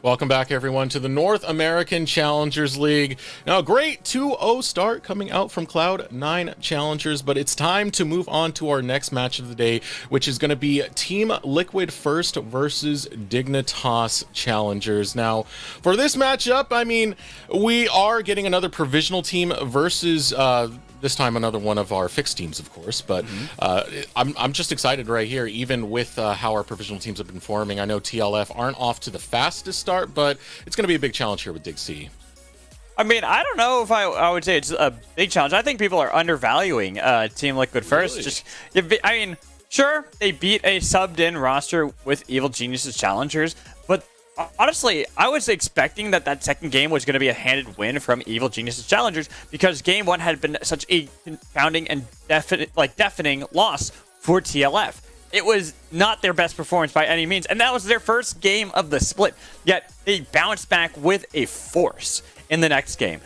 Welcome back, everyone, to the North American Challengers League. Now, a great 2-0 start coming out from Cloud9 Challengers, but it's time to move on to our next match of the day, which is going to be Team Liquid First versus Dignitas Challengers. Now, for this matchup, I mean, we are getting another provisional team versus this time another one of our fixed teams, of course, but I'm just excited right here, even with how our provisional teams have been forming. I know TLF aren't off to the fastest start, but it's going to be a big challenge here with DIGC. I mean, I don't know if I would say it's a big challenge. I think people are undervaluing Team Liquid First. Really? I mean, sure, they beat a subbed-in roster with Evil Geniuses Challengers, but honestly, I was expecting that second game was going to be a handed win from Evil Geniuses Challengers because game one had been such a confounding and deafening loss for TLF. It was not their best performance by any means, and that was their first game of the split. Yet they bounced back with a force in the next game.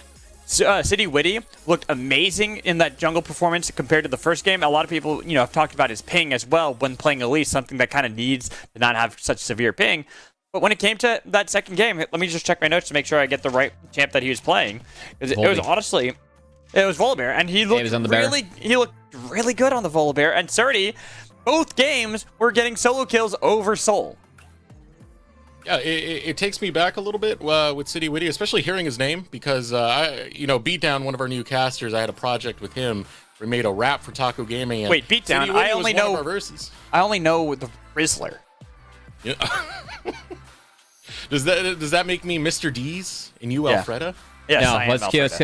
City Witty looked amazing in that jungle performance compared to the first game. A lot of people, have talked about his ping as well when playing Elise, something that kind of needs to not have such severe ping. But when it came to that second game, let me just check my notes to make sure I get the right champ that he was playing. It was honestly, it was Volibear, and he looked really good on the Volibear. And Surdy, both games were getting solo kills over Soul. Yeah, it takes me back a little bit with City Witty, especially hearing his name, because Beatdown, one of our new casters, I had a project with him. We made a rap for Taco Gaming. And wait, Beatdown? I only know the Rizzler. Yeah. Does that make me Mr. D's and you Alfreda? Yes, no,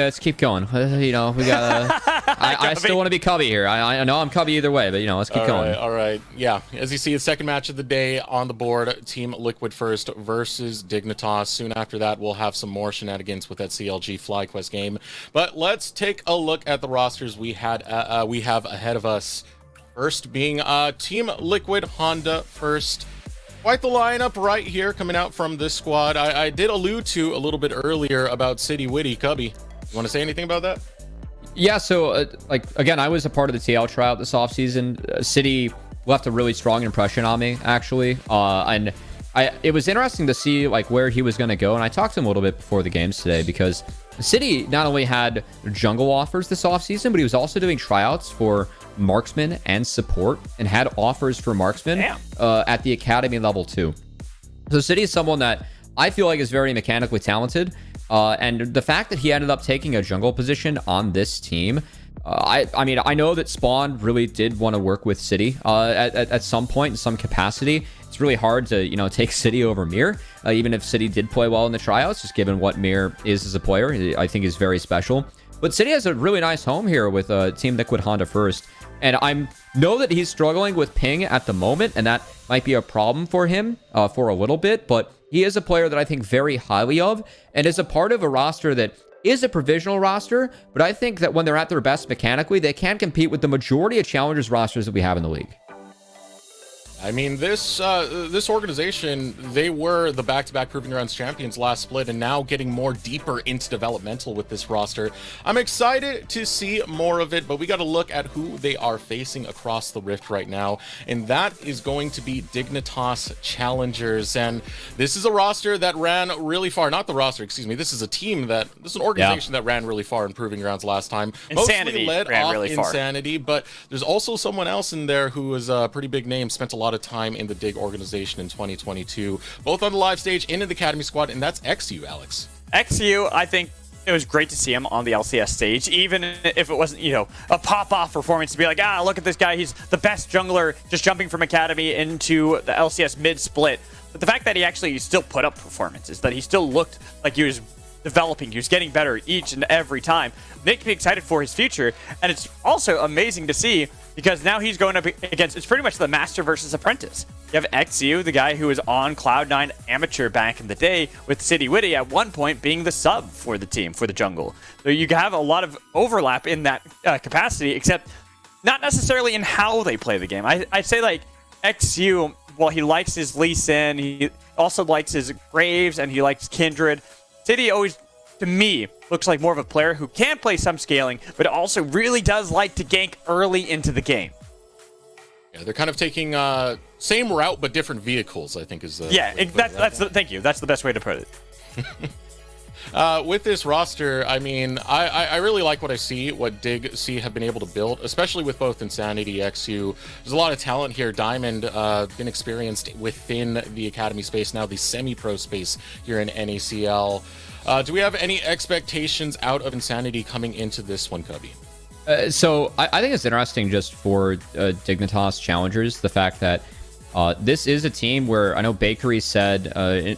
let's keep going. We gotta. I still want to be Cubby here. I know I'm Cubby either way, but let's keep going. All right. Yeah, as you see, the second match of the day on the board: Team Liquid First versus Dignitas. Soon after that, we'll have some more shenanigans with that CLG FlyQuest game. But let's take a look at the rosters we have ahead of us. First being Team Liquid Honda First. Quite the lineup right here coming out from this squad. I did allude to a little bit earlier about City Witty. Cubby, you want to say anything about that? Yeah, so again, I was a part of the TL tryout this offseason. City left a really strong impression on me, actually. And it was interesting to see where he was going to go. And I talked to him a little bit before the games today because City not only had jungle offers this offseason, but he was also doing tryouts for marksman and support and had offers for marksman at the academy level too. So City is someone that I feel like is very mechanically talented, and the fact that he ended up taking a jungle position on this team, I mean, I know that Spawn really did want to work with City at some point in some capacity. It's really hard to take City over Mir, even if City did play well in the tryouts, just given what Mir is as a player. I think is very special. But City has a really nice home here with Team Liquid Honda First. And I know that he's struggling with ping at the moment, and that might be a problem for him for a little bit. But he is a player that I think very highly of, and is a part of a roster that is a provisional roster. But I think that when they're at their best mechanically, they can compete with the majority of challengers rosters that we have in the league. I mean, this organization, they were the back-to-back Proving Grounds champions last split, and now getting more deeper into developmental with this roster. I'm excited to see more of it, but we got to look at who they are facing across the rift right now, and that is going to be Dignitas Challengers. And this is a roster that ran really far. Not the roster, excuse me. This is an organization that ran really far in Proving Grounds last time. Insanity mostly led ran off really far. Insanity, but there's also someone else in there who is a pretty big name, spent a lot of time in the Dig organization in 2022, both on the live stage and in the Academy squad, and that's XU, Alex. XU, I think it was great to see him on the LCS stage, even if it wasn't, a pop-off performance to be like, look at this guy, he's the best jungler just jumping from Academy into the LCS mid-split. But the fact that he actually still put up performances, that he still looked like he was developing, he was getting better each and every time, makes me excited for his future. And it's also amazing to see because now he's going up against, it's pretty much the master versus apprentice. You have XU, the guy who was on Cloud9 amateur back in the day, with City Witty at one point being the sub for the team, for the jungle. So you have a lot of overlap in that capacity, except not necessarily in how they play the game. I'd say XU, while he likes his Lee Sin, he also likes his Graves, and he likes Kindred. City always, to me, looks like more of a player who can play some scaling, but also really does like to gank early into the game. Yeah, they're kind of taking same route but different vehicles, I think is the thank you. That's the best way to put it. With this roster, I mean, I really like what I see, what DIGC have been able to build, especially with both Insanity, XU. There's a lot of talent here. Diamond, been experienced within the academy space, now the semi-pro space here in NACL. Do we have any expectations out of Insanity coming into this one, Cubby? So I think it's interesting just for Dignitas Challengers, the fact that this is a team where I know Bakery said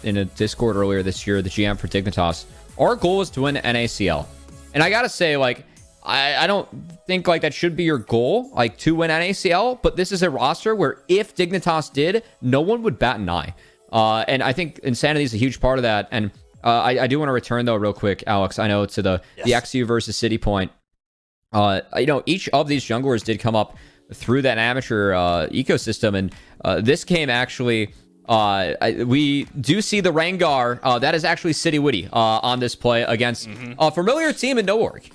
in a Discord earlier this year, the GM for Dignitas, our goal is to win NACL. And I gotta say, like, I don't think like that should be your goal, like to win NACL, but this is a roster where if Dignitas did, no one would bat an eye. And I think Insanity is a huge part of that. And I do want to return though real quick, Alex, I know to the XU versus City point. Each of these junglers did come up through that amateur ecosystem, and this game actually we do see the Rengar that is actually City Witty on this play against a familiar team in Noorg.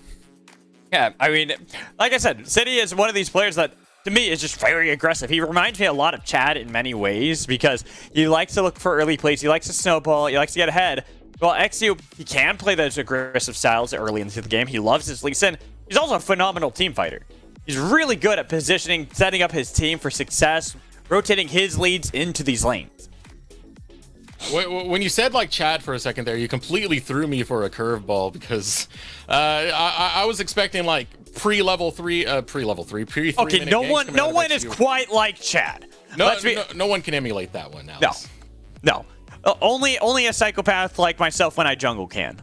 Yeah, I mean, like I said, City is one of these players that to me is just very aggressive. He reminds me a lot of Chad in many ways because he likes to look for early plays, he likes to snowball, he likes to get ahead. Well, XU, he can play those aggressive styles early into the game. He loves his Lee Sin. He's also a phenomenal team fighter. He's really good at positioning, setting up his team for success, rotating his leads into these lanes. When you said like Chad for a second there, you completely threw me for a curveball because I was expecting like pre-level 3. Okay, no one is quite like Chad. No one can emulate that one now. No. Only a psychopath like myself when I jungle can.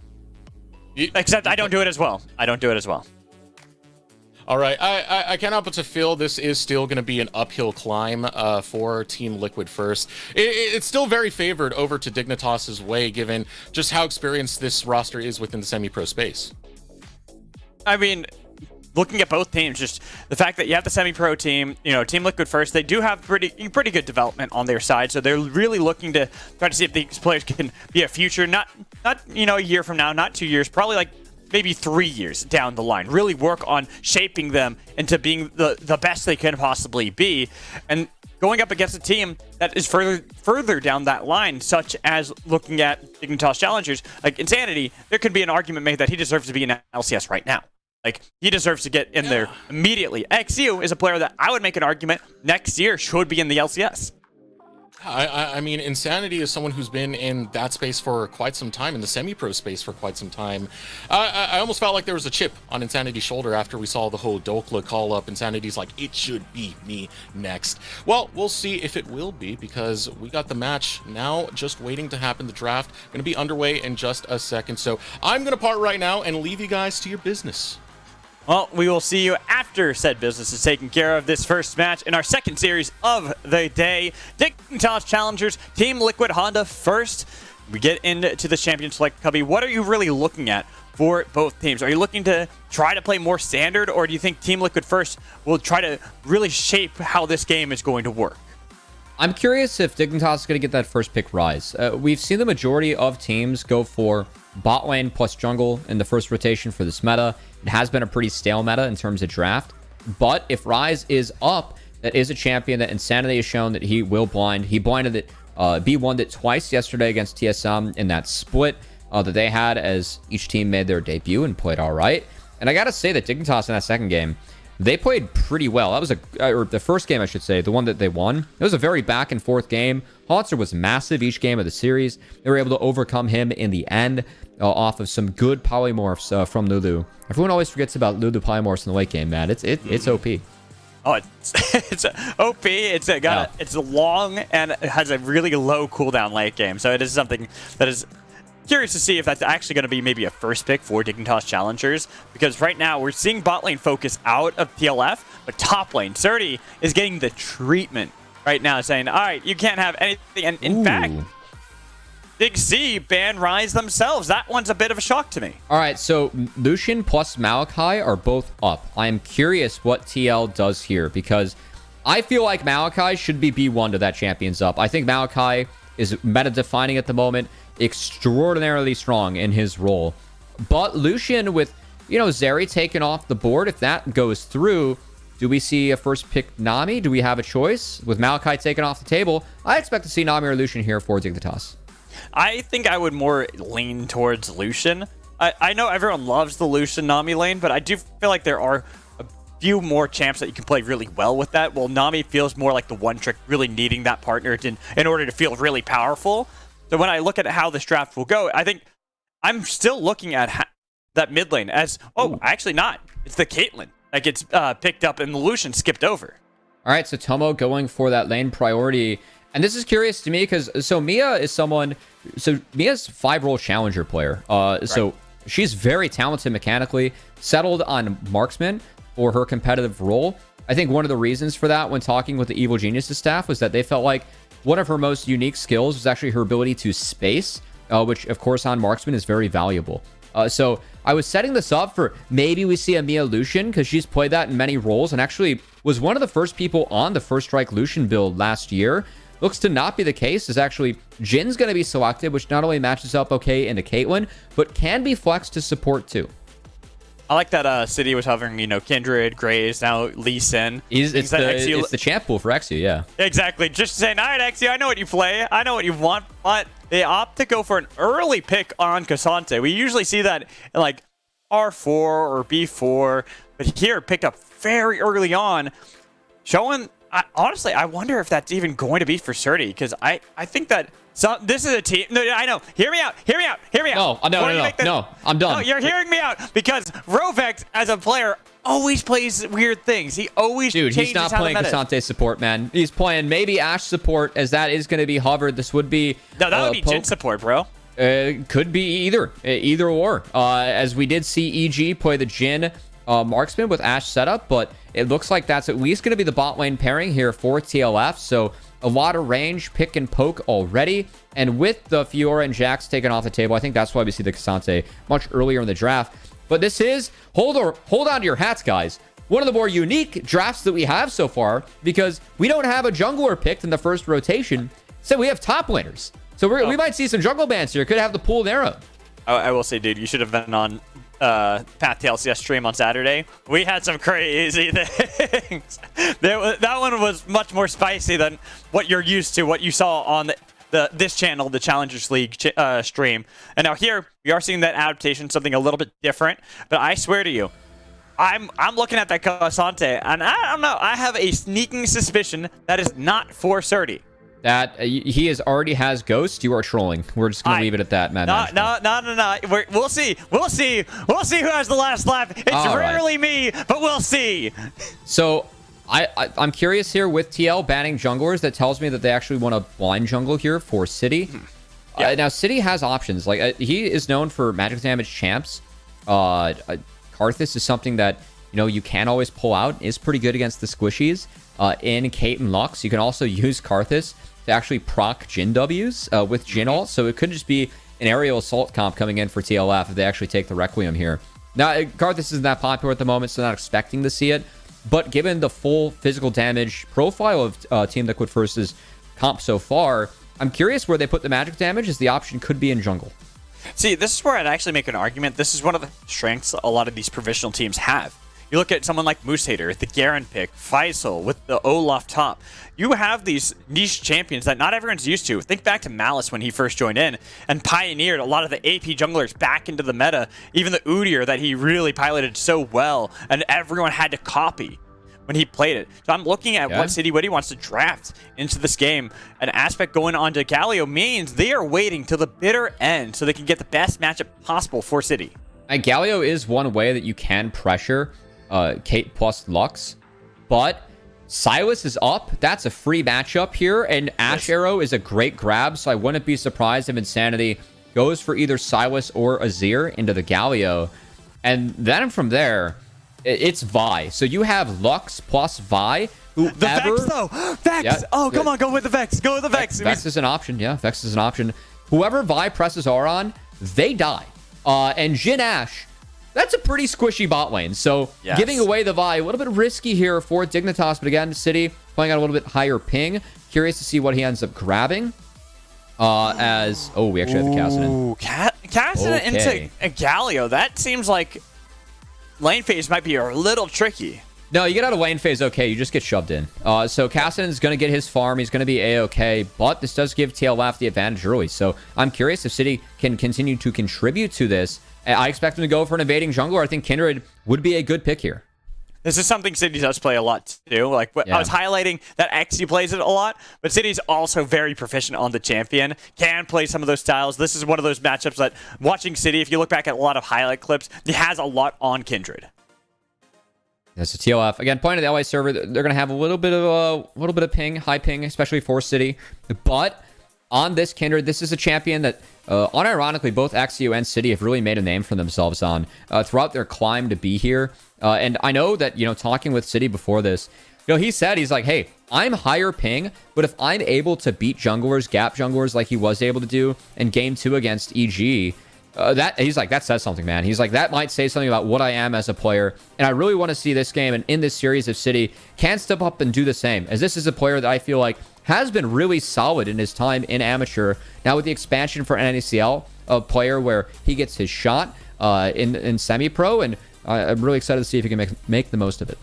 Except I don't do it as well. All right, I can't help but to feel this is still going to be an uphill climb for Team Liquid first. It's still very favored over to Dignitas' way, given just how experienced this roster is within the semi-pro space. I mean, looking at both teams, just the fact that you have the semi-pro team, Team Liquid first, they do have pretty good development on their side, so they're really looking to try to see if these players can be a future, not a year from now, not 2 years, probably like maybe 3 years down the line. Really work on shaping them into being the best they can possibly be. And going up against a team that is further down that line, such as looking at Dignitas Challengers, like Insanity, there could be an argument made that he deserves to be in LCS right now. Like, he deserves to get in there immediately. XU is a player that I would make an argument next year should be in the LCS. I mean, Insanity is someone who's been in that space for quite some time, in the semi-pro space for quite some time. I almost felt like there was a chip on Insanity's shoulder after we saw the whole Dokla call-up. Insanity's like, it should be me next. Well, we'll see if it will be, because we got the match now just waiting to happen. The draft going to be underway in just a second. So I'm going to part right now and leave you guys to your business. Well, we will see you after said business is taken care of this first match in our second series of the day. Dignitas Challengers, Team Liquid Honda first. We get into the Champion Select, Cubby. What are you really looking at for both teams? Are you looking to try to play more standard, or do you think Team Liquid first will try to really shape how this game is going to work? I'm curious if Dignitas is going to get that first pick Rise. We've seen the majority of teams go for bot lane plus jungle in the first rotation for this meta. It has been a pretty stale meta in terms of draft. But if Rise is up, that is a champion that Insanity has shown that he will blind. He blinded it, B1'd it twice yesterday against TSM in that split that they had as each team made their debut and played all right. And I got to say that Dignitas in that second game, they played pretty well. That was the first game, I should say, the one that they won. It was a very back and forth game. Hollister was massive each game of the series. They were able to overcome him in the end off of some good polymorphs from Lulu. Everyone always forgets about Lulu polymorphs in the late game, man. It's OP. Oh, it's OP. It's long and it has a really low cooldown late game. So it is something that is curious to see if that's actually going to be maybe a first pick for Dignitas Challengers, because right now we're seeing bot lane focus out of TLF, but top lane, Surdy is getting the treatment right now, saying, all right, you can't have anything. And in fact, DIGC banned Rise themselves. That one's a bit of a shock to me. All right, so Lucian plus Malachi are both up. I am curious what TL does here, because I feel like Malachi should be B1 to that champion's up. I think Malachi is meta-defining at the moment, extraordinarily strong in his role. But Lucian with, Zeri taken off the board, if that goes through, Do we see a first pick Nami? Do we have a choice? With Malachi taken off the table, I expect to see Nami or Lucian here for Dignitas. I think I would more lean towards Lucian. I know everyone loves the Lucian Nami lane, but I do feel like there are a few more champs that you can play really well with that. Well, Nami feels more like the one trick, really needing that partner in order to feel really powerful. So when I look at how this draft will go, I think I'm still looking at that mid lane as, actually not. It's the Caitlyn that gets picked up and the Lucian skipped over. All right, so Tomo going for that lane priority. And this is curious to me because Mia is someone, Mia's 5-role challenger player. So she's very talented mechanically, settled on marksman for her competitive role. I think one of the reasons for that when talking with the Evil Geniuses staff was that they felt like one of her most unique skills was actually her ability to space, which of course on marksman is very valuable. So I was setting this up for maybe we see a Mia Lucian because she's played that in many roles and actually was one of the first people on the First Strike Lucian build last year. Looks to not be the case, is actually Jin's going to be selected, which not only matches up okay into Caitlyn, but can be flexed to support too. I like that City was hovering, Kindred, Graves, now Lee Sin. It's the champ pool for Exu, yeah. Exactly. Just saying, all right, Exu, I know what you play. I know what you want, but they opt to go for an early pick on Cassante. We usually see that in like R4 or B4, but here picked up very early on, showing... honestly, I wonder if that's even going to be for Surdy, because I think that this is a team. No, I know. Hear me out. No, I'm done. No, you're hearing me out because Rovex, as a player, always plays weird things. He always Dude, he's not playing Cassante support, man. He's playing maybe Ashe support, as that is going to be hovered. This would be... No, that would be Jhin support, bro. Could be either or. As we did see EG play the Jhin marksman with Ashe setup, but it looks like that's at least going to be the bot lane pairing here for TLF. So a lot of range, pick and poke already. And with the Fiora and Jax taken off the table, I think that's why we see the Cassante much earlier in the draft. But this is, hold on to your hats, guys, one of the more unique drafts that we have so far, because we don't have a jungler picked in the first rotation. So we have top laners. So we might see some jungle bans here. Could have the pool narrow. I will say, dude, you should have been on Path to LCS stream on Saturday. We had some crazy things. That one was much more spicy than what you're used to, what you saw on this channel, the Challengers League stream. And now here, we are seeing that adaptation, something a little bit different. But I swear to you, I'm looking at that Cassante, and I don't know, I have a sneaking suspicion that is not for Surdy. That he already has Ghost. You are trolling. We're just gonna leave it at that, man. No. We'll see who has the last laugh. It's rarely me, but we'll see. So I'm curious here with TL banning junglers. That tells me that they actually want a blind jungle here for City. Yeah. Now City has options. Like he is known for magic damage champs. Karthus is something that you can always pull out. Is pretty good against the squishies. In Kate and Lux, you can also use Karthus to actually proc Jhin Ws with Jhin ult. So it could just be an aerial assault comp coming in for TLF if they actually take the Requiem here. Now, Karthus isn't that popular at the moment, so not expecting to see it. But given the full physical damage profile of Team Liquid First's comp so far, I'm curious where they put the magic damage, as the option could be in jungle. See, this is where I'd actually make an argument. This is one of the strengths a lot of these provisional teams have. You look at someone like Moose Hater, the Garen pick, Faisal with the Olaf top. You have these niche champions that not everyone's used to. Think back to Malice when he first joined in and pioneered a lot of the AP junglers back into the meta. Even the Udyr that he really piloted so well and everyone had to copy when he played it. So I'm looking at what City Witty wants to draft into this game. An aspect going on to Galio means they are waiting till the bitter end so they can get the best matchup possible for City. And Galio is one way that you can pressure Kate plus Lux, but Silas is up. That's a free matchup here, and Ashe Arrow is a great grab, so I wouldn't be surprised if Insanity goes for either Silas or Azir into the Galio. And then from there, it's Vi. So you have Lux plus Vi. The Vex, though. Vex! Yeah, come on, go with the Vex. Go with the Vex. Vex is an option, yeah. Vex is an option. Whoever Vi presses R on, they die. And Jhin Ashe, that's a pretty squishy bot lane. So giving away the Vi, a little bit risky here for Dignitas. But again, City playing at a little bit higher ping. Curious to see what he ends up grabbing. We actually have the Cassidy. Cassidy into a Galio. That seems like lane phase might be a little tricky. No, you get out of lane phase okay. You just get shoved in. So Kassadin's going to get his farm. He's going to be A-okay. But this does give TLF the advantage early. So I'm curious if City can continue to contribute to this. I expect him to go for an invading jungler. I think Kindred would be a good pick here. This is something City does play a lot too. Like I was highlighting that XU plays it a lot, but City's also very proficient on the champion. Can play some of those styles. This is one of those matchups that watching City, if you look back at a lot of highlight clips, he has a lot on Kindred. That's a TLF. Again, point of the LA server, they're going to have a little bit of ping, high ping, especially for City. But on this Kindred, this is a champion that, unironically, both XU and City have really made a name for themselves on throughout their climb to be here. And I know that, talking with City before this, he said, he's like, hey, I'm higher ping, but if I'm able to beat junglers, gap junglers like he was able to do in game 2 against EG, he's like, that says something, man. He's like, that might say something about what I am as a player. And I really want to see this game and in this series of City can step up and do the same, as this is a player that I feel like has been really solid in his time in amateur. Now with the expansion for NACL, a player where he gets his shot in semi-pro, and I'm really excited to see if he can make the most of it.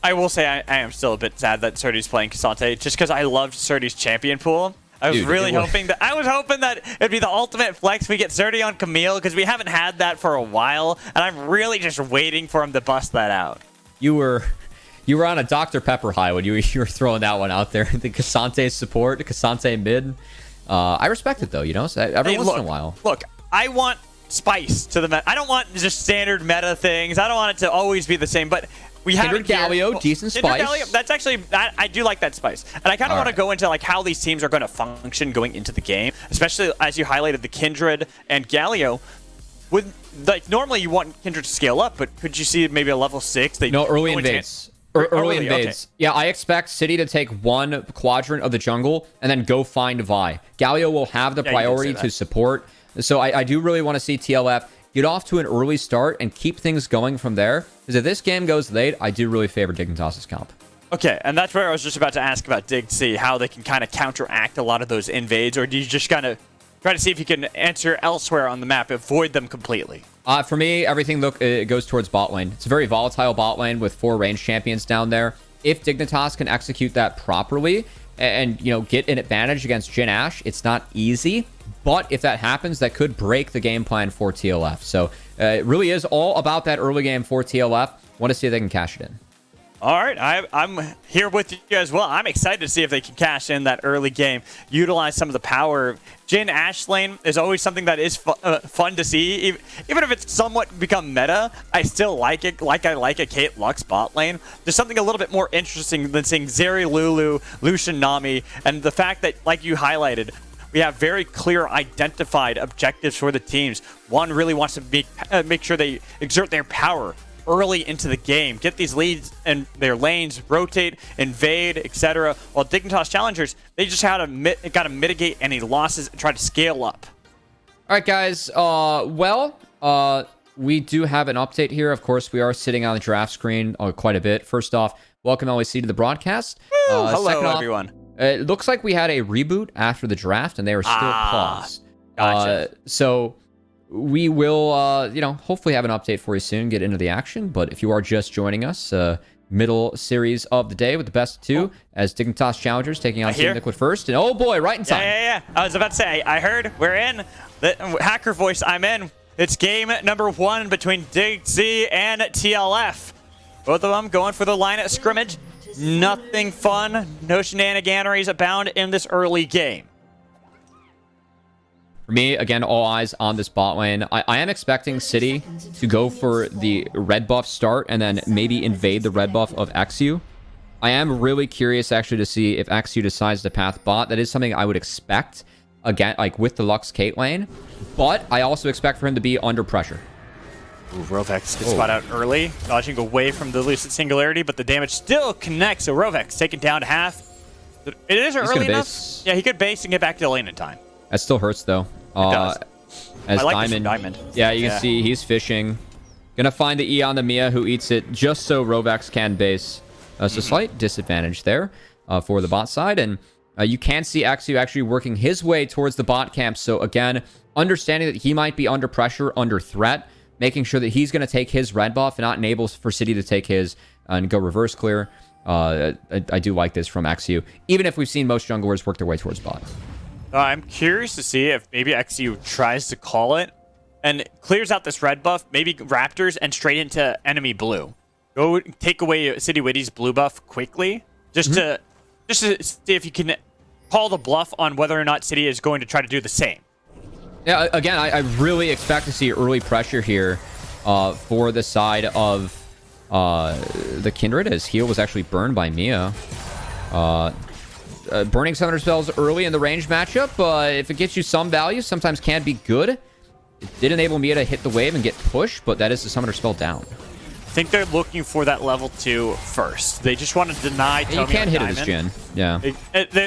I will say I am still a bit sad that Surdy's playing K'Sante, just because I loved Surdy's champion pool. I was hoping that it'd be the ultimate flex. We get Surdy on Camille, because we haven't had that for a while, and I'm really just waiting for him to bust that out. You were on a Dr. Pepper high when you were throwing that one out there. The K'Sante support, the K'Sante mid. I respect it though, so every once in a while. Look, I want spice to the meta. I don't want just standard meta things. I don't want it to always be the same, but we have Kindred Galio, decent spice. Galio, that's actually, I do like that spice. And I kind of want to go into like how these teams are going to function going into the game, especially as you highlighted the Kindred and Galio. With like normally you want Kindred to scale up, but could you see maybe a level 6? Early invades. Early invades. Okay. Yeah, I expect City to take one quadrant of the jungle and then go find Vi. Galio will have the priority to support. So I do really want to see TLF get off to an early start and keep things going from there. Because if this game goes late, I do really favor Dignitas' comp. Okay, and that's where I was just about to ask about DIGC, how they can kind of counteract a lot of those invades, or do you just kind of try to see if you can enter elsewhere on the map, avoid them completely? For me, everything it goes towards bot lane. It's a very volatile bot lane with 4 range champions down there. If Dignitas can execute that properly and get an advantage against Jhin Ash, it's not easy. But if that happens, that could break the game plan for TLF. So it really is all about that early game for TLF. Want to see if they can cash it in. All right, I'm here with you as well. I'm excited to see if they can cash in that early game, utilize some of the power. Jhin Ash lane is always something that is fun to see. Even if it's somewhat become meta, I still like it. Like I like a Kate Lux bot lane. There's something a little bit more interesting than seeing Zeri Lulu, Lucian Nami, and the fact that, like you highlighted, we have very clear identified objectives for the teams. One really wants to make sure they exert their power early into the game, get these leads and their lanes, rotate, invade, etc. While Dignitas Challengers, they just got to mitigate any losses and try to scale up. All right, guys. We do have an update here. Of course, we are sitting on the draft screen quite a bit. First off, welcome LAC to the broadcast. Hello, everyone. It looks like we had a reboot after the draft, and they were still paused. Gotcha. So we will, hopefully have an update for you soon, get into the action. But if you are just joining us, middle series of the day with the best of 2, as Dignitas Challengers taking on Team Liquid first. And oh boy, right in time. Yeah. I was about to say, I heard we're in. The hacker voice, I'm in. It's game number 1 between DIGC and TLF. Both of them going for the line of scrimmage. Nothing fun. No shenaniganeries abound in this early game. For me, again, all eyes on this bot lane. I am expecting City to go for the red buff start and then maybe invade the red buff of XU. I am really curious, actually, to see if XU decides to path bot. That is something I would expect, again, like with the Lux Kate lane. But I also expect for him to be under pressure. Ooh, Rovex gets spot out early, dodging away from the Lucid Singularity, but the damage still connects, so Rovex taken down to half. It isn't early enough. Yeah, he could base and get back to the lane in time. That still hurts, though. It does. As I like Diamond. Yeah, you can see he's fishing. Gonna find the E on the Mia, who eats it just so Rovex can base. So slight disadvantage there for the bot side. And you can see XU actually working his way towards the bot camp. So again, understanding that he might be under pressure, under threat, making sure that he's going to take his red buff and not enable for City to take his. and go reverse clear. I do like this from XU, even if we've seen most junglers work their way towards bot. I'm curious to see if maybe XU tries to call it and clears out this red buff, maybe Raptors, and straight into enemy blue. Go take away City Witty's blue buff quickly, just to see if you can call the bluff on whether or not City is going to try to do the same. Yeah, again, I really expect to see early pressure here for the side of the Kindred, as heal was actually burned by Mia. Burning Summoner spells early in the range matchup, if it gets you some value, sometimes can be good. It did enable Mia to hit the wave and get pushed, but that is the Summoner spell down. I think they're looking for that level 2 first. They just want to deny Tomio. You can't hit it as Jhin. Yeah.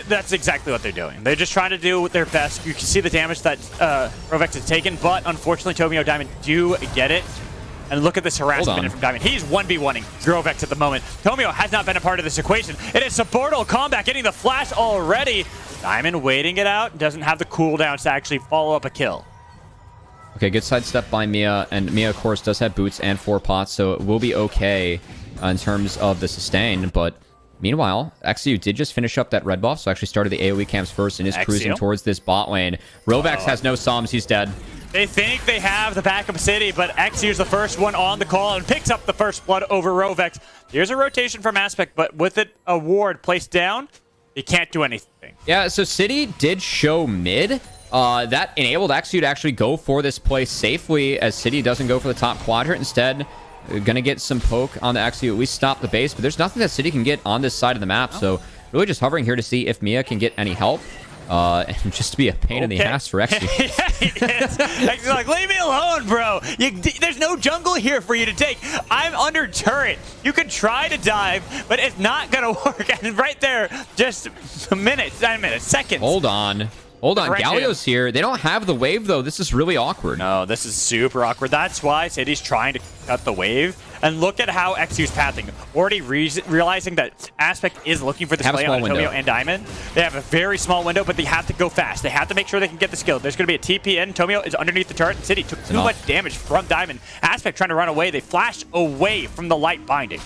That's exactly what they're doing. They're just trying to do their best. You can see the damage that Rovex has taken, but unfortunately Tomio Diamond do get it. And look at this harassment from Diamond. He's 1v1ing Grovex at the moment. Tomio has not been a part of this equation. It is Suborbital Combat getting the flash already. Diamond waiting it out. Doesn't have the cooldowns to actually follow up a kill. Okay, good sidestep by Mia. And Mia, of course, does have boots and 4 pots, so it will be okay in terms of the sustain. But meanwhile, XU did just finish up that red buff, so actually started the AoE camps first and is cruising towards this bot lane. Rovex has no sums. He's dead. They think they have the backup City, but XU's the first one on the call and picks up the first blood over Rovex. Here's a rotation from Aspect, but with it a ward placed down, he can't do anything. Yeah, so City did show mid. That enabled XU to actually go for this play safely, as City doesn't go for the top quadrant. Instead, gonna get some poke on the XU, at least stop the base, but there's nothing that City can get on this side of the map, so really just hovering here to see if Mia can get any help. And just to be a pain in the ass for XU. XU's like, leave me alone, bro. There's no jungle here for you to take. I'm under turret. You can try to dive, but it's not going to work. And right there, just a minute, not a minute, seconds. Hold on. Galio's here. They don't have the wave, though. This is really awkward. No, this is super awkward. That's why City's trying to cut the wave. And look at how XU's pathing. Already realizing that Aspect is looking for this play on Tomio and Diamond. They have a very small window, but they have to go fast. They have to make sure they can get the skill. There's going to be a TP in. Tomio is underneath the turret, and City took too much damage from Diamond. Aspect trying to run away. They flashed away from the light binding.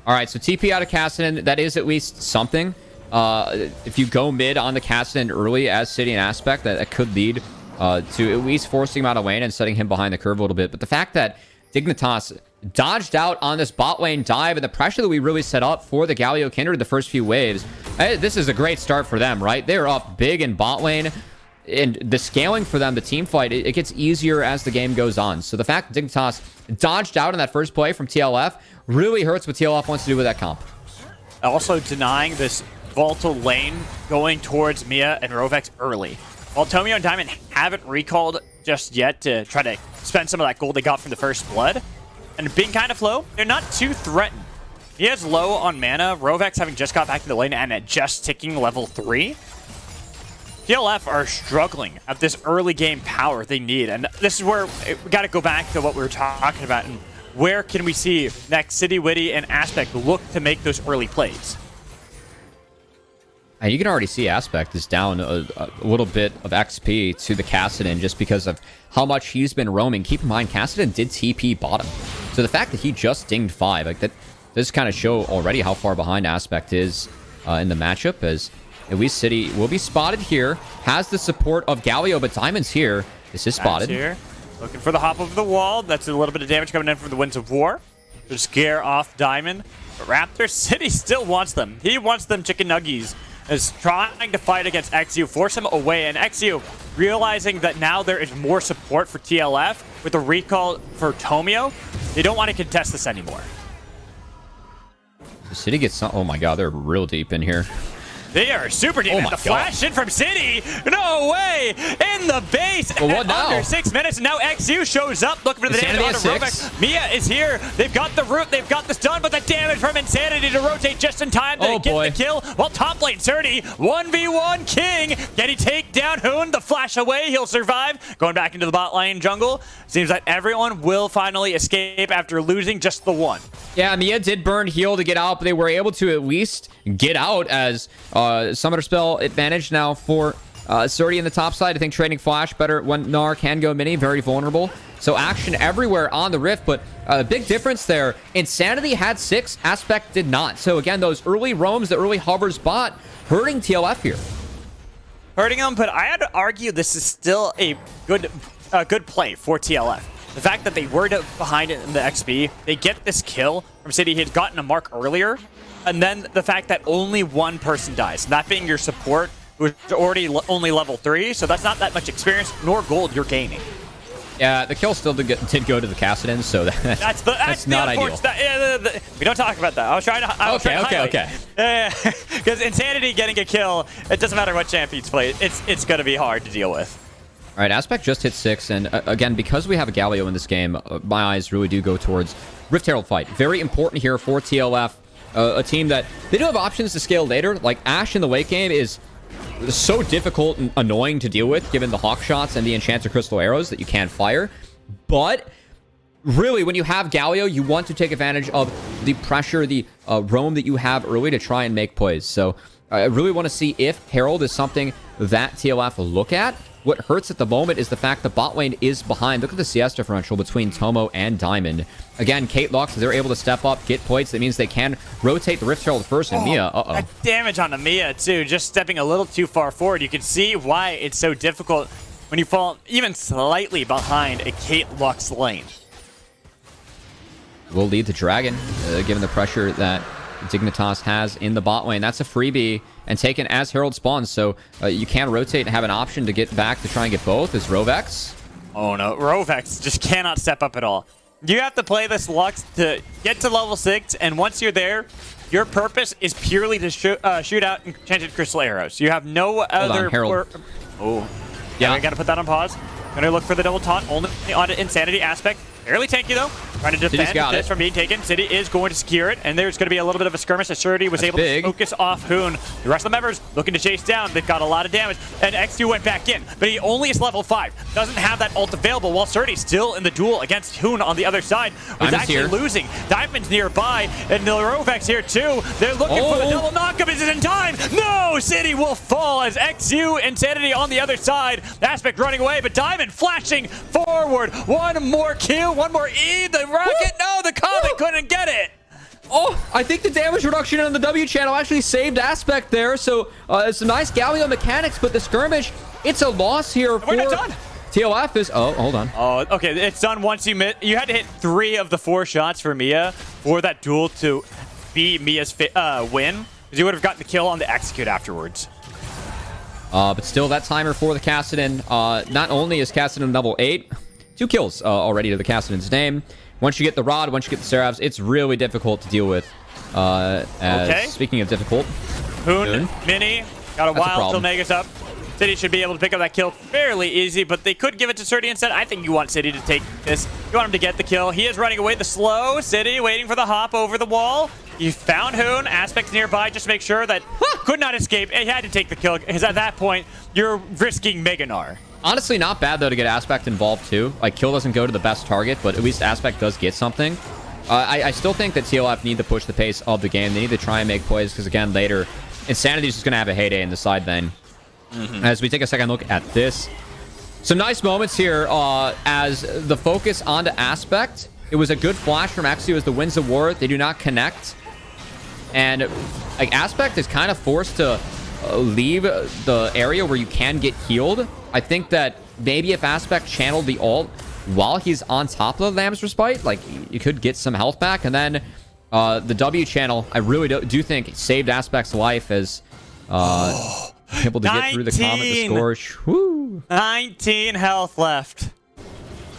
All right, so TP out of Kassadin. That is at least something. If you go mid on the Kassadin early as City and Aspect, that could lead to at least forcing him out of lane and setting him behind the curve a little bit. But the fact that Dignitas dodged out on this bot lane dive and the pressure that we really set up for the Galio Kindred the first few waves, this is a great start for them, right? They're up big in bot lane, and the scaling for them, the team fight, it gets easier as the game goes on. So the fact that Dignitas dodged out in that first play from TLF really hurts what TLF wants to do with that comp. Also denying this volatile lane going towards Mia and Rovex early. While Tomio and Diamond haven't recalled just yet to try to spend some of that gold they got from the first blood, and being kind of low, they're not too threatened. Mia's low on mana, Rovex having just got back to the lane and at just ticking level 3. TLF are struggling at this early game power they need, and this is where we got to go back to what we were talking about, and where can we see next City, Witty, and Aspect look to make those early plays? And you can already see Aspect is down a little bit of XP to the Kassadin just because of how much he's been roaming. Keep in mind, Kassadin did TP bottom. So the fact that he just dinged 5, like that does kind of show already how far behind Aspect is in the matchup, as at least City will be spotted here. Has the support of Galio, but Diamond's here. This is spotted. Here. Looking for the hop over the wall. That's a little bit of damage coming in from the Winds of War to scare off Diamond. But Raptor City still wants them. He wants them chicken nuggies. Is trying to fight against XU, force him away, and XU realizing that now there is more support for TLF with a recall for Tomio, they don't want to contest this anymore. The City gets some. Oh my god, they're real deep in here. They are super deep. The flash in from City. No way! In the base. Well, what now? Under 6 minutes, and now XU shows up looking for the damage on Rovex. Mia is here. They've got the root. They've got the stun, but the damage from Insanity to rotate just in time to get the kill. While top lane, Surdy, 1v1 King. Can he take down Hoon? The flash away. He'll survive. Going back into the bot lane jungle. Seems like everyone will finally escape after losing just the one. Yeah, Mia did burn heal to get out, but they were able to at least get out as Summoner spell advantage now for Surdy in the top side. I think trading flash better when Gnar can go mini, very vulnerable So action everywhere on the Rift, but a big difference there. Insanity had 6, Aspect did not. So again, those early roams, the early hovers bot, hurting TLF here. Hurting them, but I had to argue this is still a good play for TLF. The fact that they were behind it in the XP, they get this kill from City. He had gotten a mark earlier, and then the fact that only one person dies, that being your support, who's already only level 3, so that's not that much experience nor gold you're gaining. Yeah, the kill still did go to the Kassadin, so that's not ideal. We don't talk about that. I was trying to. Okay. Because Insanity getting a kill, it doesn't matter what champions play. It's going to be hard to deal with. All right, Aspect just hit 6, and again, because we have a Galio in this game, my eyes really do go towards Rift Herald fight. Very important here for TLF, a team that they do have options to scale later. Like Ashe in the late game is so difficult and annoying to deal with, given the Hawk shots and the Enchanted Crystal Arrows that you can't fire. But really, when you have Galio, you want to take advantage of the pressure, the roam that you have early to try and make plays. So I really want to see if Herald is something that TLF will look at. What hurts at the moment is the fact the bot lane is behind. Look at the CS differential between Tomo and Diamond. Again, Kate Lux, they're able to step up, get plates. That means they can rotate the Rift Herald first, and Mia, That damage on the Mia, too. Just stepping a little too far forward. You can see why it's so difficult when you fall even slightly behind a Kate Lux lane. Will lead to Dragon, given the pressure that Dignitas has in the bot lane. That's a freebie and taken as Herald spawns, so you can rotate and have an option to get back to try and get both. Is Rovex? Oh no, Rovex just cannot step up at all. You have to play this Lux to get to level 6, and once you're there, your purpose is purely to shoot out Enchanted Crystal Arrows. You have no other... Herald. Yeah, I gotta put that on pause. Gonna look for the double taunt, only on an Insanity Aspect. Fairly tanky though. Trying to defend this from being taken. City is going to secure it, and there's going to be a little bit of a skirmish. Assurity was able to focus off Hoon. The rest of the members looking to chase down. They've got a lot of damage, and X2 went back in, but he only is level 5. Doesn't have that ult available, while Surdy still in the duel against Hoon on the other side. Was actually losing. Diamond's nearby, and Rovex here too. They're looking for the double knockup. Is it in time? No! City will fall as XU Insanity on the other side. Aspect running away, but Diamond flashing forward. One more kill, one more E. The rocket, no, the Comet couldn't get it. Oh, I think the damage reduction on the W channel actually saved Aspect there. So it's some nice Galio mechanics, but the skirmish, it's a loss here for TLF. Is hold on. Oh, okay, it's done once you had to hit 3 of the 4 shots for Mia for that duel to be Mia's win, because you would have gotten the kill on the execute afterwards. But still, that timer for the Kassadin. Not only is Kassadin level 8, 2 kills already to the Kassadin's name. Once you get the Rod, once you get the Seraphs, it's really difficult to deal with. Speaking of difficult, Hoon, Mini, got a while till Mega's up. City should be able to pick up that kill fairly easy, but they could give it to Surdy instead. I think you want City to take this. You want him to get the kill. He is running away the slow. City waiting for the hop over the wall. You found Hoon. Aspects nearby just to make sure that could not escape. He had to take the kill, because at that point, you're risking Meganar. Honestly, not bad, though, to get Aspect involved, too. Like, kill doesn't go to the best target, but at least Aspect does get something. I still think that TLF need to push the pace of the game. They need to try and make plays, because, again, later, Insanity is just going to have a heyday in the side lane. As we take a second look at this. Some nice moments here as the focus onto Aspect. It was a good flash from Exu as the wins the war. They do not connect. And, like, Aspect is kind of forced to leave the area where you can get healed. I think that maybe if Aspect channeled the ult while he's on top of the Lamb's Respite, like, you could get some health back. And then the W channel, I really do think saved Aspect's life as able to get through the Comet to score. Woo. 19 health left.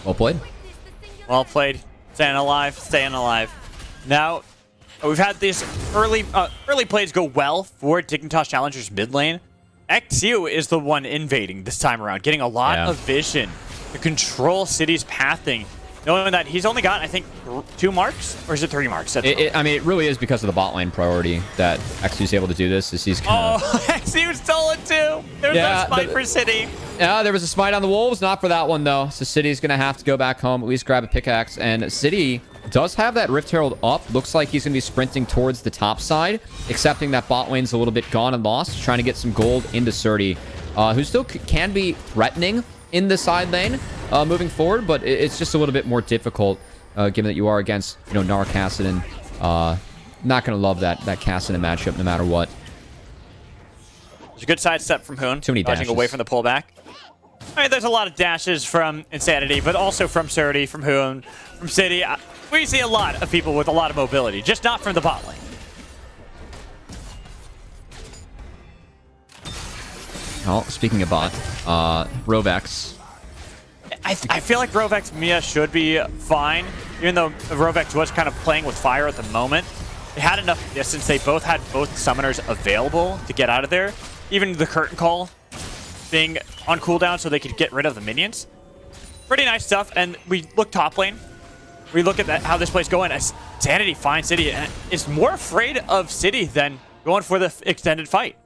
Well played. Well played. Staying alive, staying alive. Now, we've had these early plays go well for Dignitas Challengers mid lane. XU is the one invading this time around, getting a lot of vision to control City's pathing, knowing that he's only got, I think, 2 marks? Or is it 3 marks? I mean, it really is because of the bot lane priority that XU's able to do this. Is he's kind of... Oh, XU stole it too! There's no smite for City. Yeah, there was a smite on the Wolves. Not for that one, though. So City's going to have to go back home, at least grab a pickaxe. And City does have that Rift Herald up. Looks like he's going to be sprinting towards the top side, accepting that bot lane's a little bit gone and lost, trying to get some gold into Surdy, who still can be threatening in the side lane. moving forward, but it's just a little bit more difficult given that you are against, you know, Gnar Kassadin. Not going to love that Kassadin matchup no matter what. There's a good sidestep from Hoon. Too many dodging dashes. away from the pullback. I mean, there's a lot of dashes from Insanity, but also from Surdy, from Hoon, from City. We see a lot of people with a lot of mobility, just not from the bot lane. Oh, speaking of bot, Rovex. I feel like Rovex Mia should be fine, even though Rovex was kind of playing with fire at the moment. They had enough distance. They both had both summoners available to get out of there. Even the curtain call being on cooldown so they could get rid of the minions. Pretty nice stuff. And we look top lane. We look at how this play's going. As Sanity finds City and is more afraid of City than going for the extended fight.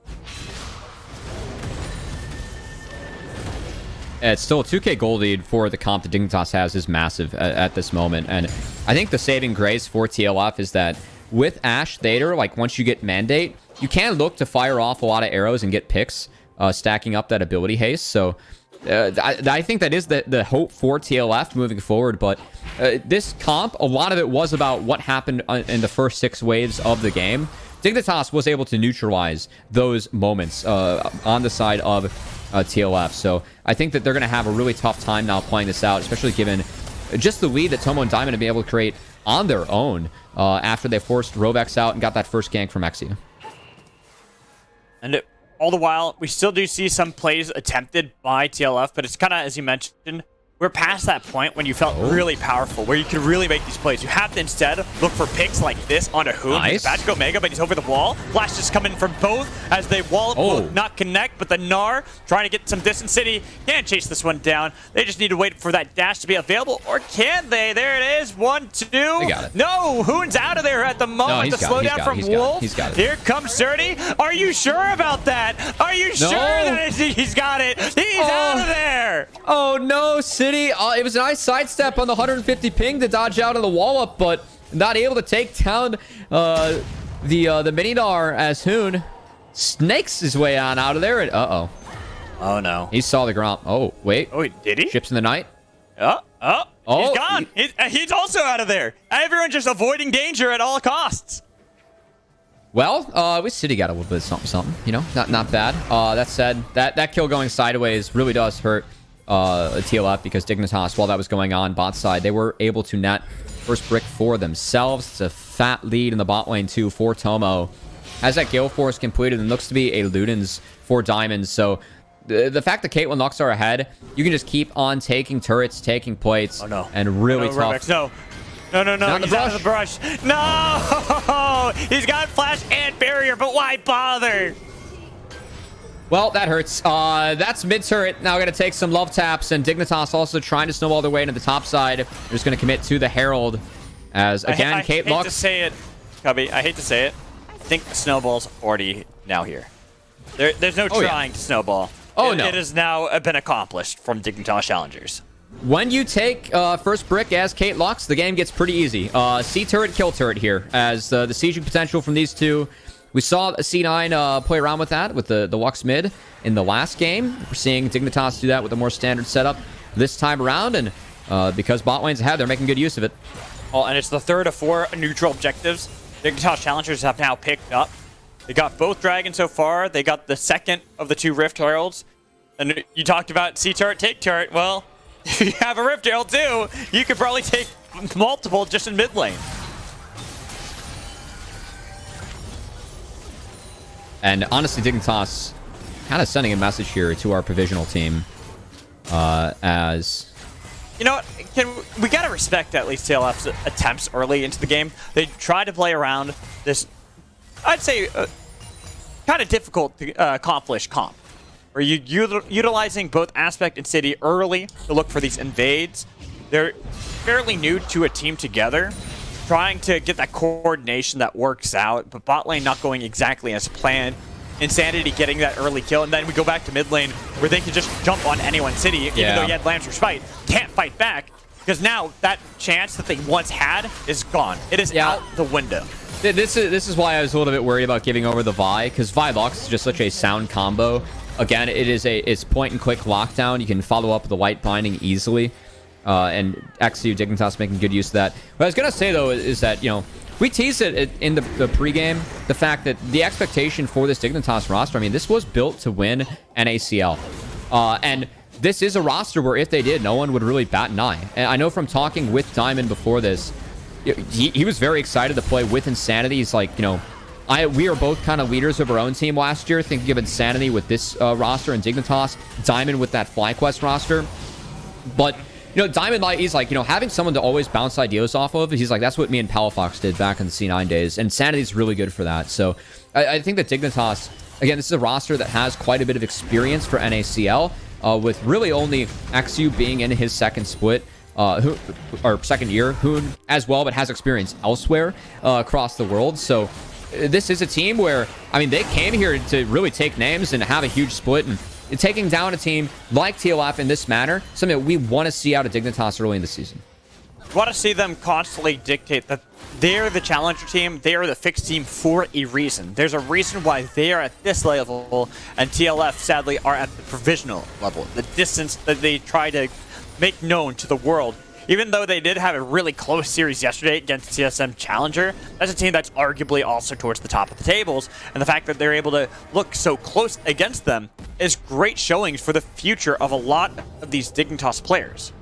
It's still a 2k gold lead for the comp that Dignitas has is massive at this moment. And I think the saving grace for TLF is that with Ashe Theater, like once you get Mandate, you can look to fire off a lot of arrows and get picks, stacking up that ability haste. So I think that is the hope for TLF moving forward. But this comp, a lot of it was about what happened in the first 6 waves of the game. Dignitas was able to neutralize those moments on the side of TLF. So I think that they're going to have a really tough time now playing this out, especially given just the lead that Tomo and Diamond have been able to create on their own after they forced Rovex out and got that first gank from Exia. And all the while, we still do see some plays attempted by TLF, but it's kind of, as you mentioned, we're past that point when you felt really powerful, where you could really make these plays. You have to instead look for picks like this onto Hoon. Nice. He's about to go Mega, but he's over the wall. Flash just coming from both as they wall will not connect, but the Gnar trying to get some distance. City can't chase this one down. They just need to wait for that dash to be available, or can they? There it is, 1, 2. They got it. No, Hoon's out of there at the moment. The slowdown from Wolf. He's got it. Here comes Surdy. Are you sure about that? Are you sure that he's got it? He's out of there. Oh no, City. It was a nice sidestep on the 150 ping to dodge out of the wall up, but not able to take down the mini Gnar as Hoon snakes his way on out of there. And Oh no. he saw the Gromp. Oh wait. Oh, did he? Ships in the night. Oh, Oh, he's gone. He's also out of there. Everyone just avoiding danger at all costs. Well, we City got a little bit of something, you know, not bad. That said, that kill going sideways really does hurt TLF, because Dignitas, while that was going on bot side, they were able to net first brick for themselves. It's a fat lead in the bot lane too for Tomo. Has that Gale Force completed and looks to be a Ludens for Diamonds. So the fact that Caitlyn Lux are ahead, you can just keep on taking turrets, taking plates, and really tough. No, he's out of the brush. No! He's got flash and barrier, but why bother? Well, that hurts. That's mid-turret. Now going to take some love taps, and Dignitas also trying to snowball their way into the top side. They're just going to commit to the Herald. As, again, Kate Lux... I hate to say it, Cubby. I hate to say it. I think the snowball's already now here. There's no trying to snowball. No. It has now been accomplished from Dignitas Challengers. When you take first brick as Kate Lux, the game gets pretty easy. C-turret, kill turret here, as the sieging potential from these two... We saw a C9 play around with that, with the Lux mid in the last game. We're seeing Dignitas do that with a more standard setup this time around, and because bot lane's ahead, they're making good use of it. Oh, and it's the third of 4 neutral objectives Dignitas Challengers have now picked up. They got both dragons so far. They got the second of the 2 Rift Heralds. And you talked about C-turret, take turret. Well, if you have a Rift Herald too, you could probably take multiple just in mid lane. And honestly, Dignitas kind of sending a message here to our provisional team as... You know what? We got to respect at least TLF's attempts early into the game. They tried to play around this, I'd say, kind of difficult to accomplish comp. Where you're utilizing both Aspect and City early to look for these invades. They're fairly new to a team together, trying to get that coordination that works out, but bot lane not going exactly as planned. Insanity getting that early kill, and then we go back to mid lane where they can just jump on anyone's City, even though you had Lamb's Respite. Can't fight back, because now that chance that they once had is gone. It is out the window. This is why I was a little bit worried about giving over the Vi, because Vi Lux is just such a sound combo. again, it's point and click lockdown. You can follow up with the light binding easily. And XU Dignitas making good use of that. What I was going to say, though, is that, we teased it in the pregame, the fact that the expectation for this Dignitas roster, I mean, this was built to win NACL. And this is a roster where if they did, no one would really bat an eye. And I know from talking with Diamond before this, he was very excited to play with Insanity. He's like, we are both kind of leaders of our own team last year, thinking of Insanity with this roster and Dignitas, Diamond with that FlyQuest roster. But Diamond, he's like, having someone to always bounce ideas off of, he's like, that's what me and Palafox did back in the C9 days. And Sanity's really good for that. So I think that Dignitas, again, this is a roster that has quite a bit of experience for NACL, with really only XU being in his second split, or second year, Hoon as well, but has experience elsewhere across the world. So this is a team where, I mean, they came here to really take names and have a huge split, and taking down a team like TLF in this manner, something that we want to see out of Dignitas early in the season. We want to see them constantly dictate that they're the challenger team, they are the fixed team for a reason. There's a reason why they are at this level, and TLF, sadly, are at the provisional level. The distance that they try to make known to the world. Even though they did have a really close series yesterday against TSM Challenger, that's a team that's arguably also towards the top of the tables, and the fact that they're able to look so close against them is great showings for the future of a lot of these Dignitas players.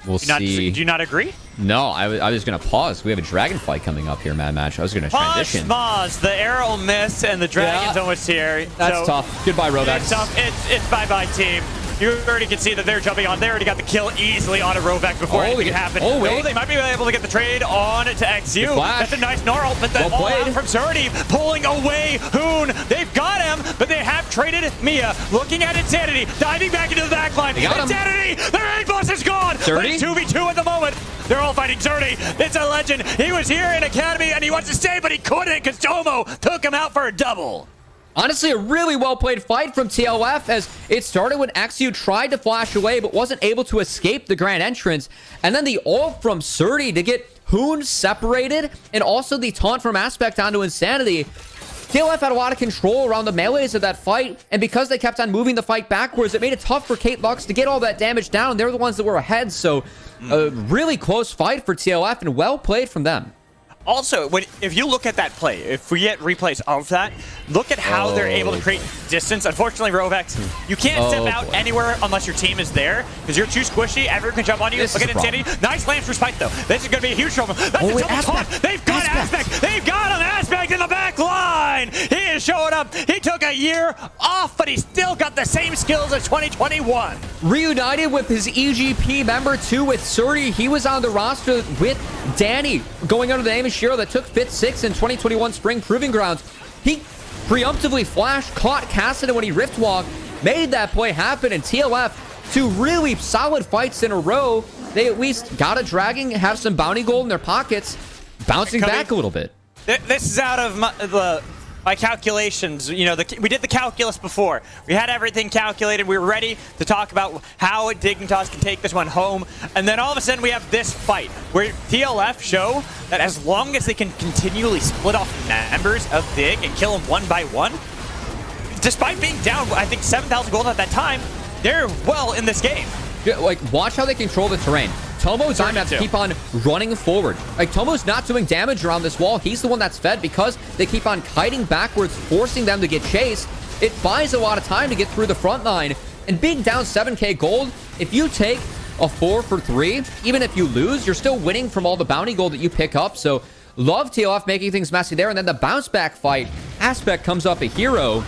We'll see. Do you not agree? No, I was going to pause. We have a dragon fight coming up here, Mad Match. I was going to transition. Pause, the arrow missed, and the dragon's almost here. That's tough. Goodbye, Rovex. It's tough. It's bye-bye, team. You already can see that they're jumping on. They already got the kill easily on a Rovex before anything happened. Oh, wait. They might be able to get the trade on to XU. That's a nice gnarl, but the well all out from Surdy pulling away Hoon. They've got him, but they have traded Mia. Looking at Insanity, diving back into the backline. Insanity! Their A-boss is gone! Surdy? But it's 2v2 at the moment. They're all fighting Surdy. It's a legend. He was here in Academy, and he wants to stay, but he couldn't because Tomo took him out for a double. Honestly, a really well-played fight from TLF, as it started when XU tried to flash away but wasn't able to escape the grand entrance. And then the ult from Surdy to get Hoon separated, and also the taunt from Aspect onto Insanity. TLF had a lot of control around the melees of that fight, and because they kept on moving the fight backwards, it made it tough for Kate Lux to get all that damage down. They're the ones that were ahead, so a really close fight for TLF, and well played from them. Also, if you look at that play, if we get replays of that, look at how they're able to create distance. Unfortunately, Rovex, you can't step out anywhere unless your team is there, because you're too squishy. Everyone can jump on you. Look at Insanity. Nice lance for Spike, though. This is going to be a huge trouble. That's a double taunt. They've got Aspect. They've got him. Aspect in the back line. He is showing up. He took a year off, but he still got the same skills as 2021. Reunited with his EGP member, too, with Surdy. He was on the roster with Danny, going under the name of Shiro, that took Fit 6 in 2021 Spring Proving Grounds. He preemptively flashed, caught Cassidy when he rift walked, made that play happen, and TLF, two really solid fights in a row. They at least got a dragon, have some bounty gold in their pockets, bouncing back a little bit. This is out of my calculations. We did the calculus before. We had everything calculated. We were ready to talk about how Dignitas can take this one home. And then all of a sudden we have this fight where TLF show that as long as they can continually split off members of Dig and kill them one by one, despite being down, I think, 7,000 gold at that time, they're well in this game. Yeah, watch how they control the terrain. Tomo's time have to keep on running forward. Tomo's not doing damage around this wall. He's the one that's fed because they keep on kiting backwards, forcing them to get chased. It buys a lot of time to get through the front line. And being down 7k gold, if you take a 4 for 3, even if you lose, you're still winning from all the bounty gold that you pick up. So love TLF making things messy there. And then the bounce back fight, Aspect comes up a hero.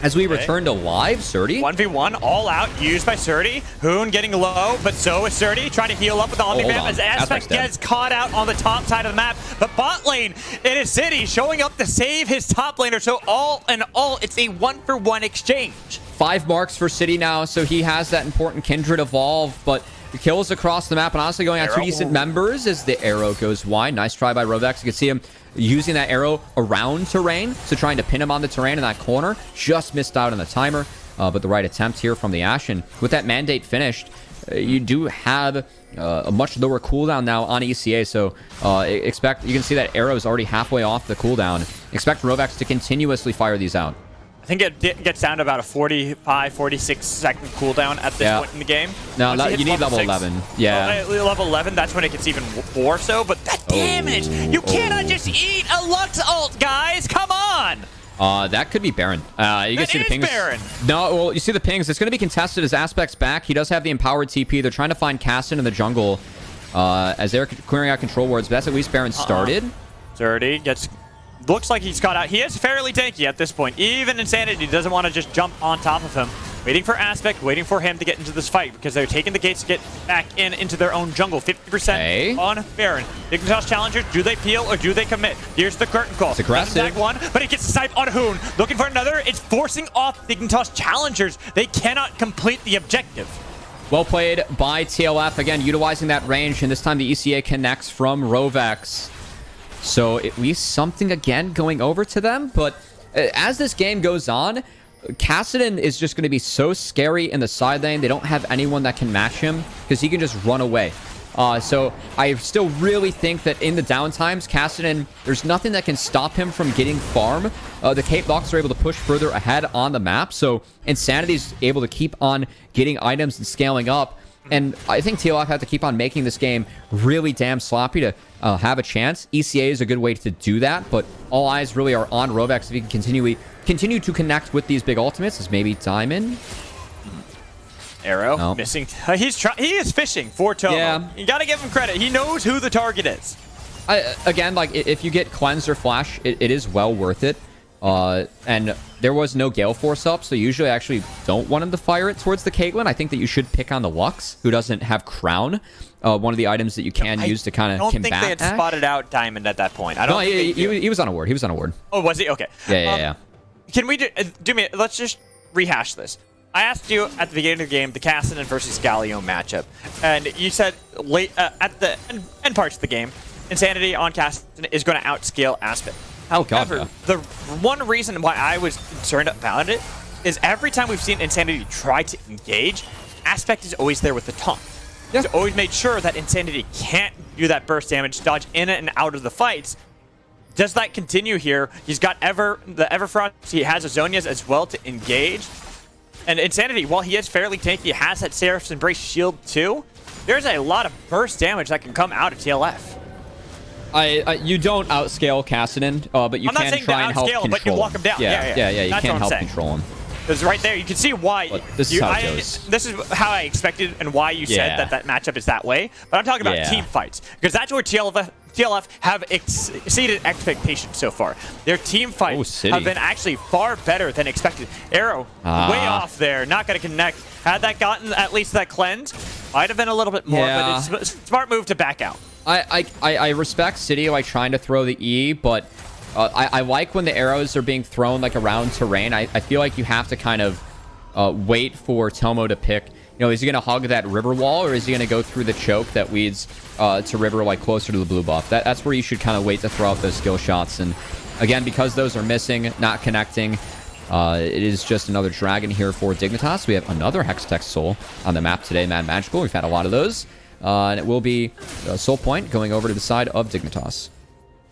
As we return to live, Surdy. 1v1, all out, used by Surdy. Hoon getting low, but so is Surdy, trying to heal up with the Omni-Bam as Aspect gets caught out on the top side of the map. The bot lane in his city showing up to save his top laner. So all in all, it's a 1-for-1 exchange. 5 marks for City now, so he has that important Kindred evolve, but the kills across the map, and honestly going on 2 decent members as the arrow goes wide. Nice try by Rovex. You can see him using that arrow around terrain, so trying to pin him on the terrain in that corner. Just missed out on the timer, but the right attempt here from the Ashen. With that mandate finished, you do have a much lower cooldown now on ECA, so expect, you can see that Arrow is already halfway off the cooldown. Expect Rovex to continuously fire these out. I think it gets down to about a 45, 46 second cooldown at this point in the game. No, you need level 11. Yeah. Level 11, that's when it gets even more so, but that damage! You cannot just eat a Lux ult, guys! Come on! That could be Baron. You can see the pings. Baron. No, well, you see the pings. It's going to be contested as Aspect's back. He does have the empowered TP. They're trying to find Caston in the jungle as they're clearing out control wards, but that's at least Baron started. Dirty gets... Looks like he's got out. He is fairly tanky at this point. Even Insanity doesn't want to just jump on top of him. Waiting for Aspect, waiting for him to get into this fight because they're taking the gates to get back into their own jungle. 50% on Baron. Dignitas Challengers, do they peel or do they commit? Here's the curtain call. It's aggressive. One, but it gets sniped on Hoon. Looking for another. It's forcing off Dignitas Challengers. They cannot complete the objective. Well played by TLF. Again, utilizing that range, and this time the ECA connects from Rovex. So at least something again going over to them. But as this game goes on, Cassidon is just going to be so scary in the side lane. They don't have anyone that can match him because he can just run away. So I still really think that in the downtimes, Cassidon, there's nothing that can stop him from getting farm. The Cape Blocks are able to push further ahead on the map. So Insanity's able to keep on getting items and scaling up. And I think TLF have to keep on making this game really damn sloppy to have a chance. ECA is a good way to do that, but all eyes really are on Rovex if he can continue to connect with these big ultimates as maybe Diamond. Arrow missing. He is fishing for Tomo. Yeah. You got to give him credit. He knows who the target is. Again, like if you get Cleanse or Flash, it is well worth it. And there was no Gale Force up, so usually I actually don't want him to fire it towards the Caitlyn. I think that you should pick on the Lux, who doesn't have Crown. One of the items that you can use to kind of combat. I don't think they had spotted out Diamond at that point. No, he was on a ward. He was on a ward. Oh, was he? Okay. Yeah. Can we let's just rehash this. I asked you at the beginning of the game the Cassidon versus Galio matchup, and you said late at the end parts of the game, Insanity on Cassidon is going to outscale Aspect. However, the one reason why I was concerned about it is every time we've seen Insanity try to engage, Aspect is always there with the taunt. He's always made sure that Insanity can't do that burst damage, dodge in and out of the fights. Does that continue here? He's got the Everfrost, he has Azonias as well to engage. And Insanity, while he is fairly tanky, has that Seraph's Embrace shield too. There's a lot of burst damage that can come out of TLF. You don't outscale Cassidon, but you can try and help control him. But you walk him down. Yeah, you can help control him. It's right there. You can see why. This is how it goes. This is how I expected and why you said that matchup is that way. But I'm talking about team fights, because that's where TLF have exceeded expectations so far. Their team fights have been actually far better than expected. Arrow, way off there, not going to connect. Had that gotten at least that cleanse, might have been a little bit more, but it's a smart move to back out. I respect City like trying to throw the E, but I like when the arrows are being thrown like around terrain. I feel like you have to kind of wait for Tomo to pick. You know, is he going to hug that river wall, or is he going to go through the choke that leads to river like closer to the blue buff? That's where you should kind of wait to throw out those skill shots. And again, because those are missing, not connecting, it is just another dragon here for Dignitas. We have another Hextech Soul on the map today, Mad Magical. We've had a lot of those. And it will be Soul Point going over to the side of Dignitas.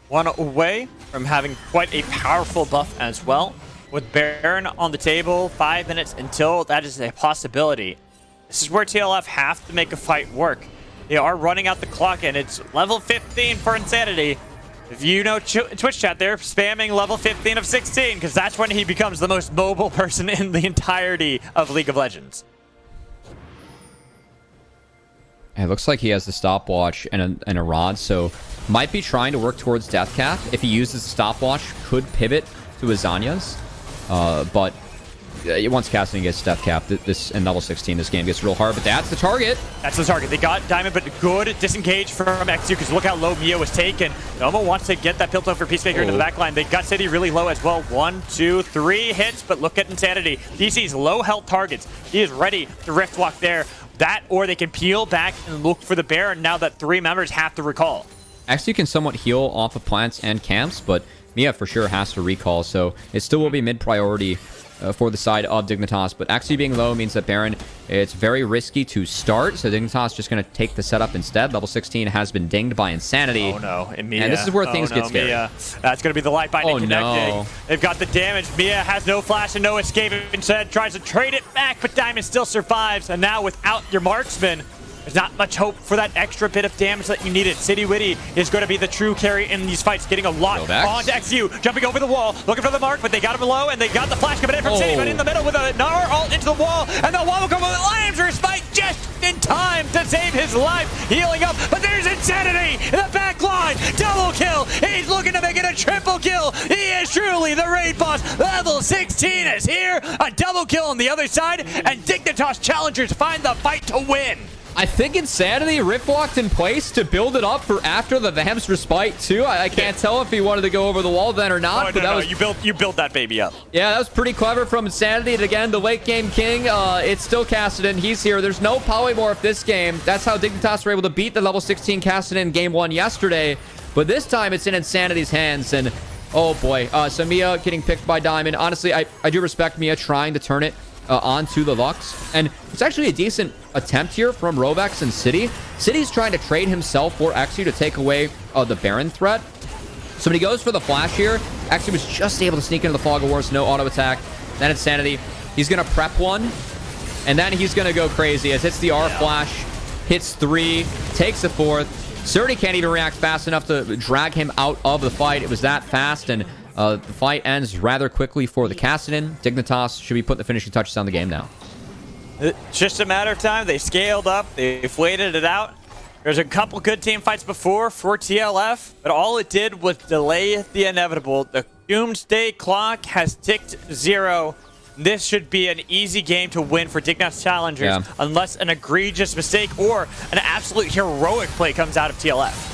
One away from having quite a powerful buff as well. With Baron on the table, 5 minutes until that is a possibility. This is where TLF have to make a fight work. They are running out the clock, and it's level 15 for Insanity. If you know Twitch chat, they're spamming level 15 of 16, because that's when he becomes the most mobile person in the entirety of League of Legends. It looks like he has the stopwatch and a rod, so might be trying to work towards Death Cap. If he uses the stopwatch, could pivot to his Zanyas. But once Casting gets Death Cap, this in level 16, this game gets real hard. But that's the target. That's the target. They got Diamond, but good disengage from X2, because look how low Mio was taken. Nomo wants to get that Piltover for Peacemaker into the backline. They got City really low as well. 1, 2, 3 hits, but look at Insanity. DC's low health targets. He is ready to Rift Walk there. That, or they can peel back and look for the Baron now that 3 members have to recall. Actually, you can somewhat heal off of plants and camps, but Mia for sure has to recall, so it still will be mid-priority for the side of Dignitas. But Axie being low means that Baron, it's very risky to start, so Dignitas just going to take the setup instead. Level 16 has been dinged by Insanity. Oh no, and Mia. And this is where things get scary. Mia. That's going to be the light binding connecting. No. They've got the damage. Mia has no flash and no escape. Instead, tries to trade it back, but Diamond still survives. And now without your marksman, there's not much hope for that extra bit of damage that you needed. City Witty is going to be the true carry in these fights, getting a lot onto XU, jumping over the wall, looking for the mark, but they got him low, and they got the flash coming in from City, but in the middle with a Gnar ult into the wall, and the wall will come with Lamser's fight just in time to save his life, healing up, but there's Insanity in the back line, double kill, he's looking to make it a triple kill, he is truly the raid boss, level 16 is here, a double kill on the other side, and Dignitas Challengers find the fight to win. I think Insanity rift locked in place to build it up for after the Vamps respite too. I can't tell if he wanted to go over the wall then or not. Oh, but no, you built that baby up. Yeah, that was pretty clever from Insanity. And again, the late game king, it's still Kassadin. He's here. There's no polymorph this game. That's how Dignitas were able to beat the level 16 Kassadin in game 1 yesterday. But this time it's in Insanity's hands. And oh boy, so Mia getting picked by Diamond. Honestly, I do respect Mia trying to turn it onto the Lux. And it's actually a decent attempt here from Rovex and City. City's trying to trade himself for Axie to take away the Baron threat. So when he goes for the flash here, Axie was just able to sneak into the Fog of War, so no auto attack. Then Insanity. He's going to prep one, and then he's going to go crazy as hits the R flash, hits 3, takes the 4th. Surdy can't even react fast enough to drag him out of the fight. It was that fast, and the fight ends rather quickly for the Kassadin. Dignitas should be putting the finishing touches on the game now. It's just a matter of time. They scaled up. They've waited it out. There's a couple good team fights before for TLF, but all it did was delay the inevitable. The doomsday clock has ticked 0. This should be an easy game to win for Dignitas Challengers unless an egregious mistake or an absolute heroic play comes out of TLF.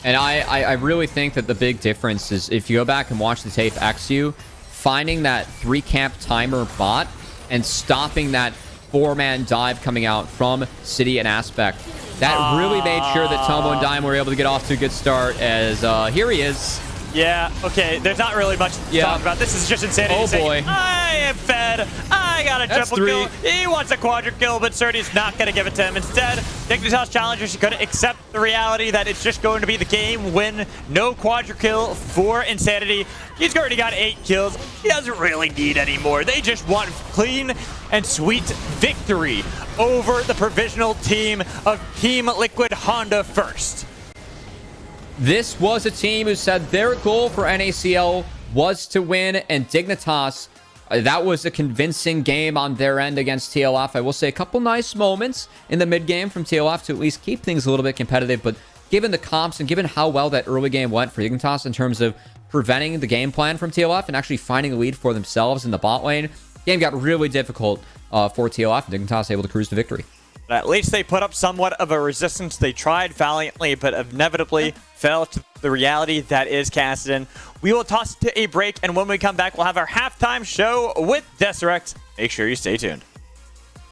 And I really think that the big difference is if you go back and watch the tape, XU finding that 3-camp timer bot and stopping that 4-man dive coming out from City and Aspect. That really made sure that Tomo and Dime were able to get off to a good start as here he is. Yeah, okay, there's not really much to talk about. This is just Insanity. Oh boy. I am fed. I got a triple kill. He wants a quadra kill, but Surdy's not going to give it to him. Instead, Dignitas Challengers are going to accept the reality that it's just going to be the game win. No quadra kill for Insanity. He's already got 8 kills. He doesn't really need any more. They just want clean and sweet victory over the provisional team of Team Liquid Honda first. This was a team who said their goal for NACL was to win, and Dignitas, that was a convincing game on their end against TLF. I will say a couple nice moments in the mid game from TLF to at least keep things a little bit competitive, but given the comps and given how well that early game went for Dignitas in terms of preventing the game plan from TLF and actually finding a lead for themselves in the bot lane, the game got really difficult for TLF, and Dignitas able to cruise to victory. But at least they put up somewhat of a resistance. They tried valiantly, but inevitably fell to the reality that is Kassadin. We will toss to a break, and when we come back, we'll have our halftime show with Deserex. Make sure you stay tuned.